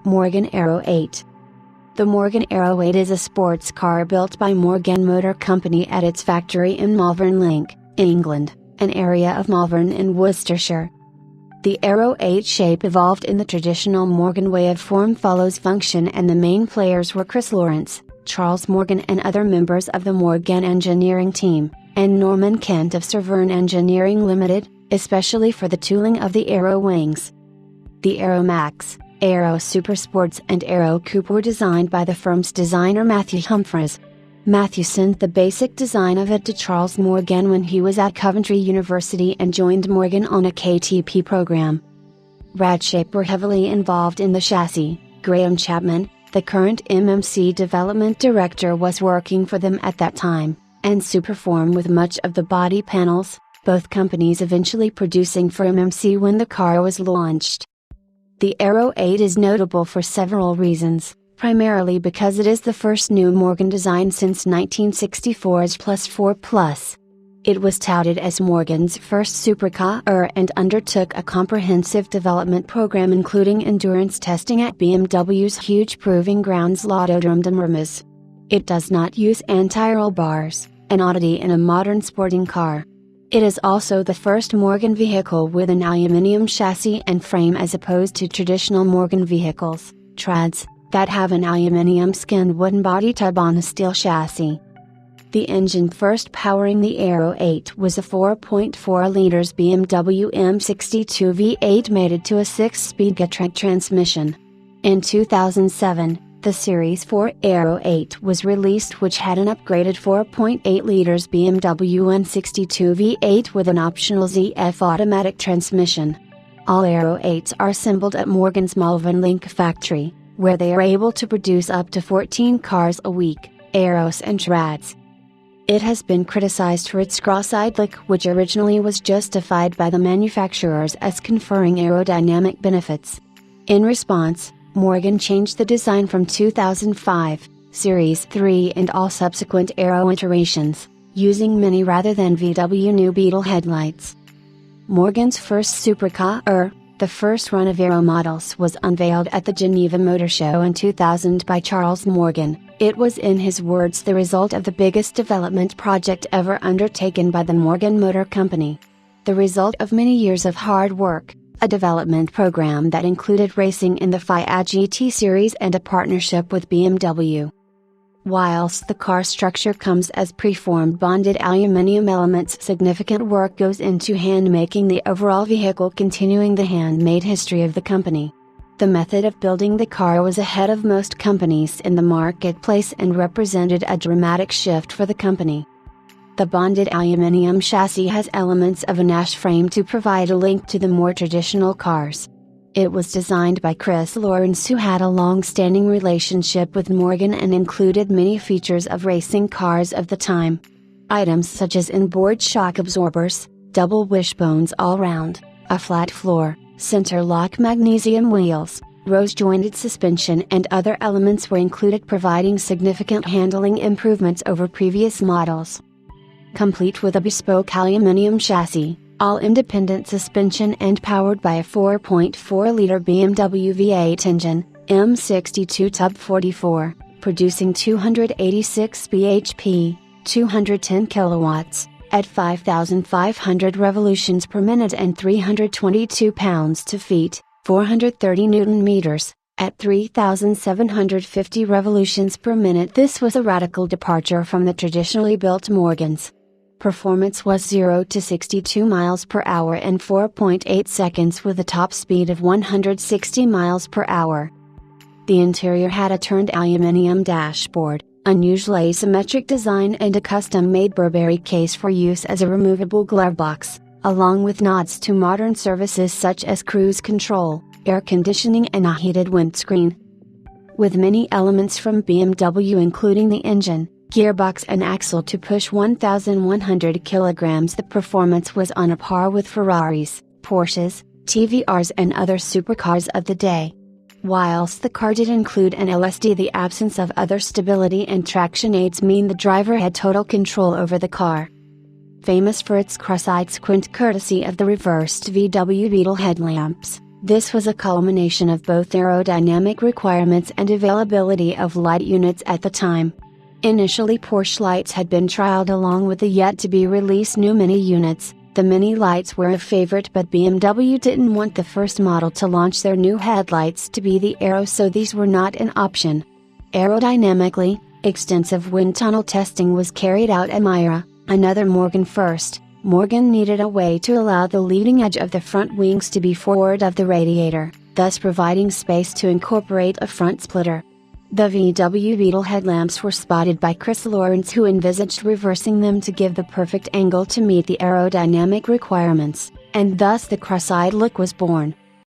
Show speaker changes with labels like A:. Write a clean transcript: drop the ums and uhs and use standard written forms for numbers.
A: Morgan Aero 8. The Morgan Aero 8 is a sports car built by Morgan Motor Company at its factory in Malvern Link, England, an area of Malvern in Worcestershire. The Aero 8 shape evolved in the traditional Morgan way of form follows function, and the main players were Chris Lawrence, Charles Morgan and other members of the Morgan engineering team, and Norman Kent of Severn Engineering Limited, especially for the tooling of the Aero wings. The Aero Max, Aero Super Sports and Aero Coupe were designed by the firm's designer Matthew Humphreys. Matthew sent the basic design of it to Charles Morgan when he was at Coventry University and joined Morgan on a KTP program. Brad Shape were heavily involved in the chassis. Graham Chapman, the current MMC development director, was working for them at that time, and Superform with much of the body panels, both companies eventually producing for MMC when the car was launched. The Aero 8 is notable for several reasons, primarily because it is the first new Morgan design since 1964's Plus 4 Plus. It was touted as Morgan's first supercar and undertook a comprehensive development program including endurance testing at BMW's huge proving grounds Autodrome de Mermoz. It does not use anti-roll bars, an oddity in a modern sporting car. It is also the first Morgan vehicle with an aluminium chassis and frame as opposed to traditional Morgan vehicles, trads, that have an aluminium-skinned wooden body tub on a steel chassis. The engine first powering the Aero 8 was a 4.4 liters BMW M62 V8 mated to a 6-speed Getrag transmission. In 2007, the Series 4 Aero 8 was released, which had an upgraded 4.8 liters BMW M62 V8 with an optional ZF automatic transmission. All Aero 8s are assembled at Morgan's Malvern Link factory, where they are able to produce up to 14 cars a week, Aeros and Trads. It has been criticized for its cross-eyed look, which originally was justified by the manufacturers as conferring aerodynamic benefits. In response, Morgan changed the design from 2005, Series 3 and all subsequent Aero iterations, using Mini rather than VW New Beetle headlights. Morgan's first supercar, the first run of Aero models, was unveiled at the Geneva Motor Show in 2000 by Charles Morgan. It was, in his words, the result of the biggest development project ever undertaken by the Morgan Motor Company. The result of many years of hard work, a development program that included racing in the FIA GT series and a partnership with BMW. Whilst the car structure comes as preformed bonded aluminium elements, significant work goes into hand-making the overall vehicle, continuing the handmade history of the company. The method of building the car was ahead of most companies in the marketplace and represented a dramatic shift for the company. The bonded aluminium chassis has elements of an ash frame to provide a link to the more traditional cars. It was designed by Chris Lawrence, who had a long-standing relationship with Morgan and included many features of racing cars of the time. Items such as inboard shock absorbers, double wishbones all-round, a flat floor, center lock magnesium wheels, rose-jointed suspension and other elements were included, providing significant handling improvements over previous models. Complete with a bespoke aluminium chassis, all independent suspension and powered by a 4.4-liter BMW V8 engine, M62 Tub 44, producing 286 bhp, 210 kilowatts, at 5,500 revolutions per minute and 322 pounds-to-feet, 430 Newton-meters, at 3,750 revolutions per minute. This was a radical departure from the traditionally built Morgans. Performance was 0 to 62 miles per hour in 4.8 seconds with a top speed of 160 miles per hour. The interior had a turned aluminium dashboard, unusual asymmetric design and a custom-made Burberry case for use as a removable glove box, along with nods to modern services such as cruise control, air conditioning and a heated windscreen. With many elements from BMW including the engine, gearbox and axle to push 1,100 kilograms, the performance was on a par with Ferraris, Porsches, TVRs and other supercars of the day. Whilst the car did include an LSD, the absence of other stability and traction aids mean the driver had total control over the car. Famous for its cross-eyed squint courtesy of the reversed VW Beetle headlamps, This was a culmination of both aerodynamic requirements and availability of light units at the time. Initially, Porsche lights had been trialed along with the yet-to-be-released new Mini units. The Mini lights were a favorite, but BMW didn't want the first model to launch their new headlights to be the Aero, so these were not an option. Aerodynamically, extensive wind tunnel testing was carried out at Myra, another Morgan first. Morgan needed a way to allow the leading edge of the front wings to be forward of the radiator, thus providing space to incorporate a front splitter. The VW Beetle headlamps were spotted by Chris Lawrence, who envisaged reversing them to give the perfect angle to meet the aerodynamic requirements, and thus the cross-eyed look was born.